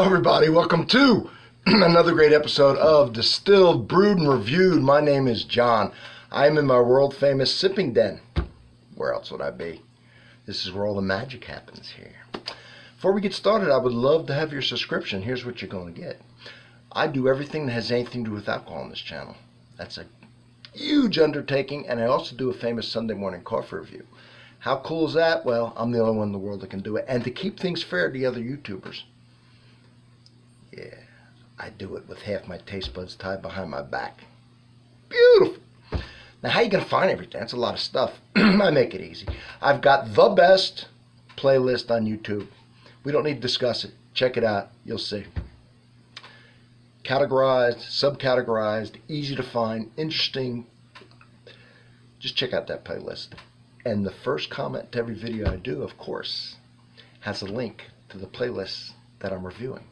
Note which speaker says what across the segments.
Speaker 1: Hello everybody, welcome to another great episode of Distilled, Brewed, and Reviewed. My name is John. I am in my world famous sipping den. Where else would I be? This is where all the magic happens here. Before we get started, I would love to have your subscription. Here's what you're going to get. I do everything that has anything to do with alcohol on this channel. That's a huge undertaking, and I also do a famous Sunday morning coffee review. How cool is that? Well, I'm the only one in the world that can do it. And to keep things fair to the other YouTubers, yeah, I do it with half my taste buds tied behind my back. Beautiful. Now, how are you going to find everything? That's a lot of stuff. I make it easy. I've got the best playlist on YouTube. We don't need to discuss it. Check it out. You'll see. Categorized, subcategorized, easy to find, interesting. Just check out that playlist. And the first comment to every video I do, of course, has a link to the playlist that I'm reviewing.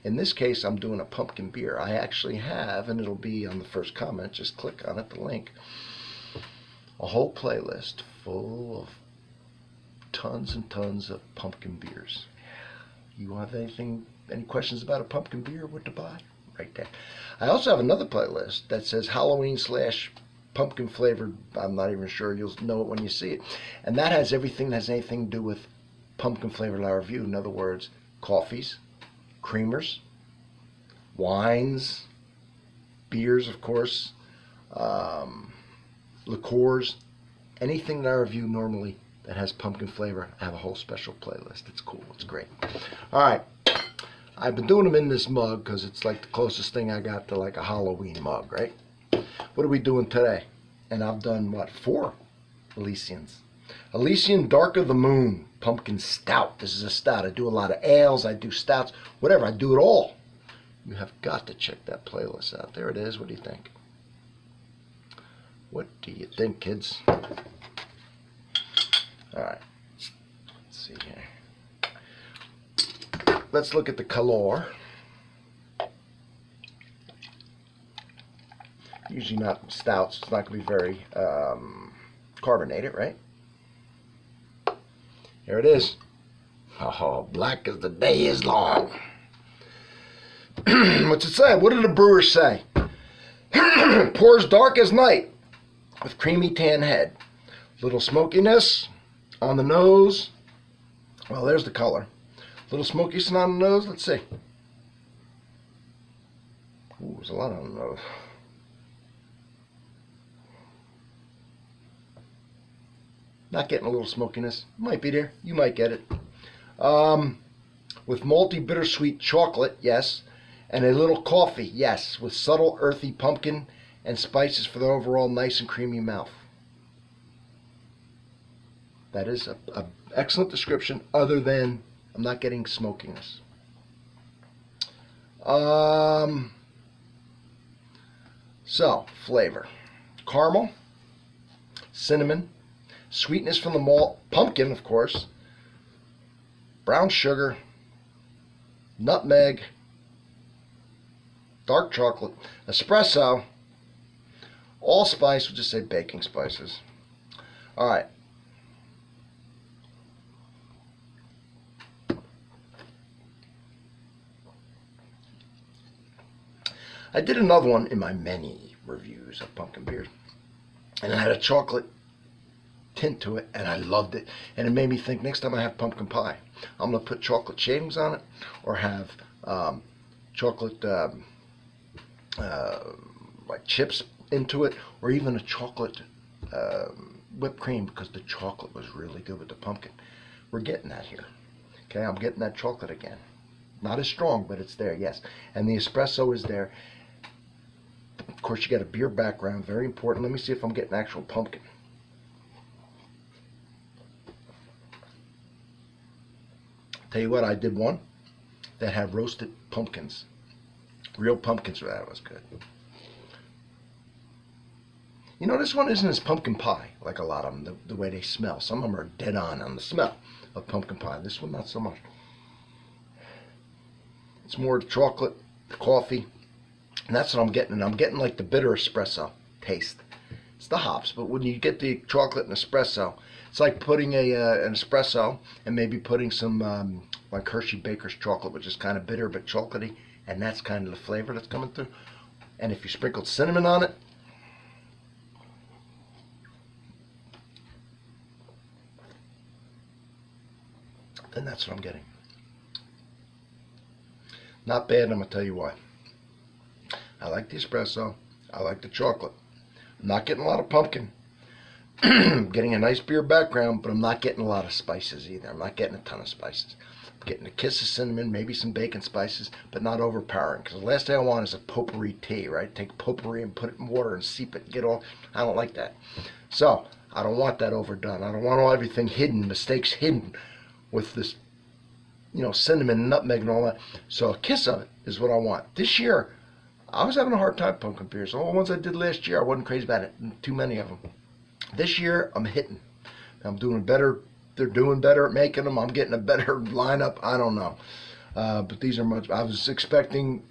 Speaker 1: In this case, I'm doing a pumpkin beer. I actually have, and it'll be on the first comment, just click on it, the link, a whole playlist full of tons and tons of pumpkin beers. You have any questions about a pumpkin beer, what to buy? Right there. I also have another playlist that says Halloween / pumpkin flavored. I'm not even sure, you'll know it when you see it. And that has everything that has anything to do with pumpkin flavored I review. In other words, coffees, creamers, wines, beers, of course, liqueurs, anything that I review normally that has pumpkin flavor. I have a whole special playlist. It's cool. It's great. All right. I've been doing them in this mug because it's like the closest thing I got to like a Halloween mug, right? What are we doing today? And I've done, what, 4 Elysians. Elysian Dark of the Moon Pumpkin Stout. This is a stout. I do a lot of ales. I do stouts. Whatever. I do it all. You have got to check that playlist out. There it is. What do you think? What do you think, kids? All right. Let's see here. Let's look at the color. Usually not stouts. It's not going to be very carbonated, right? Here it is. Oh, black as the day is long. What's it say? What did the brewers say? Pours dark as night with creamy tan head. Little smokiness on the nose. Well, there's the color. Little smokiness on the nose. Let's see. Ooh, there's a lot on the nose. Not getting a little smokiness. Might be there. You might get it. With malty bittersweet chocolate, yes. And a little coffee, yes. With subtle earthy pumpkin and spices for the overall nice and creamy mouth. That is an excellent description, other than I'm not getting smokiness. So, flavor. Caramel, cinnamon, sweetness from the malt, pumpkin, of course, brown sugar, nutmeg, dark chocolate, espresso, allspice, we'll just say baking spices. All right. I did another one in my many reviews of pumpkin beers, and it had a chocolate tint to it, and I loved it, and it made me think next time I have pumpkin pie, I'm going to put chocolate shavings on it, or have chocolate like chips into it, or even a chocolate whipped cream, because the chocolate was really good with the pumpkin. We're getting that here. Okay, I'm getting that chocolate again. Not as strong, but it's there, yes. And the espresso is there. Of course, you got a beer background, very important. Let me see if I'm getting actual pumpkin. Tell you what, I did one that had roasted pumpkins. Real pumpkins. That was good. You know, this one isn't as pumpkin pie like a lot of them, the way they smell. Some of them are dead on the smell of pumpkin pie. This one, not so much. It's more the chocolate, the coffee, and that's what I'm getting. And I'm getting like the bitter espresso taste. It's the hops, but when you get the chocolate and espresso, it's like putting an espresso and maybe putting some like Hershey Baker's chocolate, which is kind of bitter but chocolatey, and that's kind of the flavor that's coming through. And if you sprinkled cinnamon on it, then that's what I'm getting. Not bad, and I'm going to tell you why. I like the espresso. I like the chocolate. I'm not getting a lot of pumpkin. I'm getting a nice beer background, but I'm not getting a lot of spices either. I'm not getting a ton of spices. I'm getting a kiss of cinnamon, maybe some bacon spices, but not overpowering. Because the last thing I want is a potpourri tea, right? Take potpourri and put it in water and seep it and get all. I don't like that. So I don't want that overdone. I don't want everything hidden, mistakes hidden with this, cinnamon, nutmeg, and all that. So a kiss of it is what I want. This year, I was having a hard time pumpkin beers. All the ones I did last year, I wasn't crazy about it. Too many of them. This year, I'm hitting. I'm doing better. They're doing better at making them. I'm getting a better lineup. I don't know. But these are much. I was expecting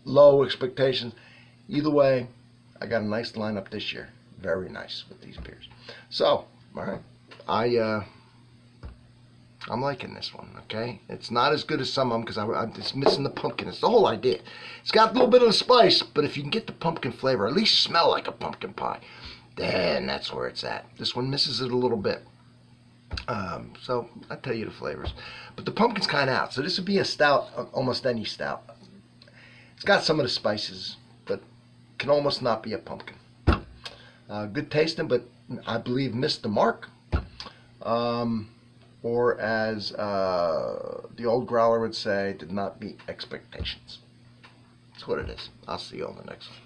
Speaker 1: low expectations. Either way, I got a nice lineup this year. Very nice with these beers. So, all right. I'm liking this one, okay? It's not as good as some of them because I'm just missing the pumpkin. It's the whole idea. It's got a little bit of the spice, but if you can get the pumpkin flavor, at least smell like a pumpkin pie, then that's where it's at. This one misses it a little bit. So I'll tell you the flavors. But the pumpkin's kind of out. So this would be a stout, almost any stout. It's got some of the spices, but can almost not be a pumpkin. Good tasting, but I believe missed the mark. Or as the old growler would say, did not meet expectations. That's what it is. I'll see you on the next one.